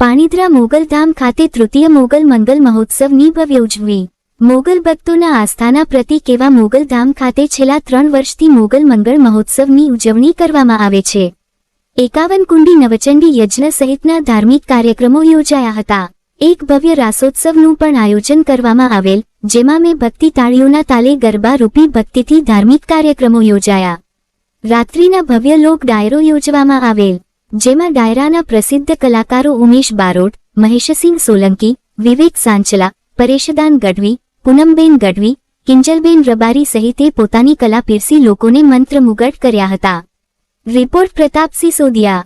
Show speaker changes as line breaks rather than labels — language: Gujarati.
પાણીધરા મોગલધામ ખાતે તૃતીય મોગલ મંગલ મહોત્સવની ભવ્ય ઉજવણી। મોગલ ભક્તોના આસ્થાના પ્રતીક એવા મોગલધામ ખાતે છેલ્લા 3 વર્ષથી મોગલ મંગળ મહોત્સવની ઉજવણી કરવામાં આવે છે। 51 કુંડી નવચંડી યજ્ઞ સહિતના ધાર્મિક કાર્યક્રમો યોજાયા હતા। એક ભવ્ય રાસોત્સવનું પણ આયોજન કરવામાં આવેલ, જેમાં મેં ભક્તિ તાળીઓના તાલે ગરબા રૂપી ભક્તિથી ધાર્મિક કાર્યક્રમો યોજાયા। રાત્રિના ભવ્ય લોક ડાયરો યોજવામાં આવેલ, જેમાં ડાયરાના પ્રસિદ્ધ કલાકારો ઉમેશ બારોટ, મહેશસિંહ સોલંકી, વિવેક સાંચલા, પરેશદાન ગઢવી, પૂનમબેન ગઢવી, કિંજલબેન રબારી સહિતે પોતાની કલા પીરસી લોકોને મંત્રમુગ્ધ કર્યા હતા। રિપોર્ટ પ્રતાપસિંહ સોદિયા।